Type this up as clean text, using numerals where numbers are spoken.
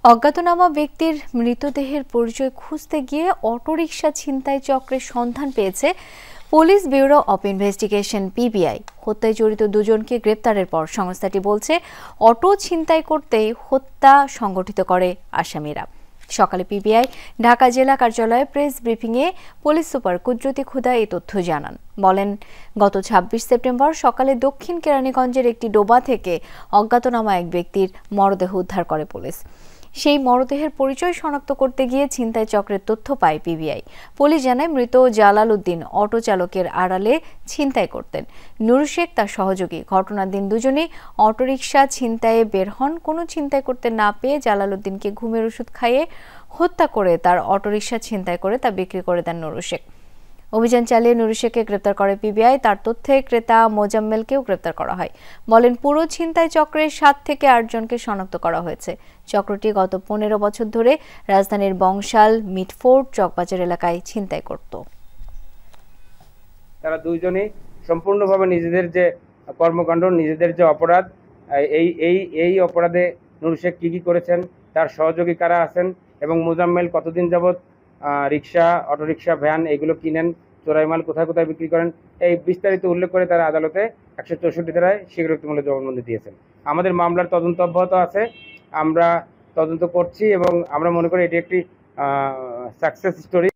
অজ্ঞাতনামা ব্যক্তির মৃতদেহের পরিচয় খুঁজতে গিয়ে অটোরিকশা ছিনতাই চক্রের সন্ধান পেয়েছে police bureau of investigation PBI. হত্যায় জড়িত দুজনকে গ্রেপ্তারের পর সংস্থাটি বলছে অটো ছিনতাই করতেই হত্যা সংগঠিত করে আসামিরা। সকালে পিবিআই ঢাকা জেলা কার্যালয়ে প্রেস ব্রিফিংয়ে পুলিশ সুপার কুদরতি খুদা এই তথ্য জানান। বলেন, গত ২৬ সেপ্টেম্বর সকালে দক্ষিণ কেরানীগঞ্জের একটি ডোবা থেকে অজ্ঞাতনামা এক ব্যক্তির মরদেহ উদ্ধার করে পুলিশ। সেই মরদেহের পরিচয় শনাক্ত করতে গিয়ে ছিনতাই চক্রের তথ্য পায় পিবিআই। পুলিশ জানায়, মৃত জালাল উদ্দিন অটো চালকের আড়ালে ছিনতাই করতেন। নুর শেখ তার সহযোগী। ঘটনার দিন দুজনেই অটোরিকশা ছিনতাইয়ে বের হন। কোনো ছিনতাই করতে না পেয়ে জালাল উদ্দিনকে ঘুমের ওষুধ খাইয়ে হত্যা করে তার অটোরিকশা ছিনতাই করে তা বিক্রি করে দেন নুর শেখ। অভিযান চালিয়ে নুর শেখকে গ্রেপ্তার করে পিবিআই। তার তথ্যে ক্রেতা মোজাম্মেলকেও গ্রেপ্তার করা হয়। বলেন, পুরো ছিনতাই চক্রের ৭ থেকে ৮ জনকে শনাক্ত করা হয়েছে। চক্রটি গত ১৫ বছর ধরে রাজধানীর বংশাল, মিটফোর্ড, চকবাজার এলাকায় ছিনতাই করত। তারা দুইজনই সম্পূর্ণভাবে নিজেদের যে কর্মকাণ্ড, নিজেদের যে অপরাধ, এই অপরাধে নুর শেখ কি করেছেন, তার সহযোগী কারা আছেন এবং মোজাম্মেল কতদিন যাবৎ রিক্সা, অটোরিকশা, ভ্যান এগুলো কিনেন, চোরাই মাল কোথায় কোথায় বিক্রি করেন, এই বিস্তারিত উল্লেখ করে তারা আদালতে ১৬৪ ধারায় স্বীকারোক্তিমূলক জবানবন্দি দিয়েছেন। আমাদের মামলার তদন্ত অব্যাহত আছে। আমরা তদন্ত করছি এবং আমরা মনে করি এটি একটি সাকসেস স্টোরি।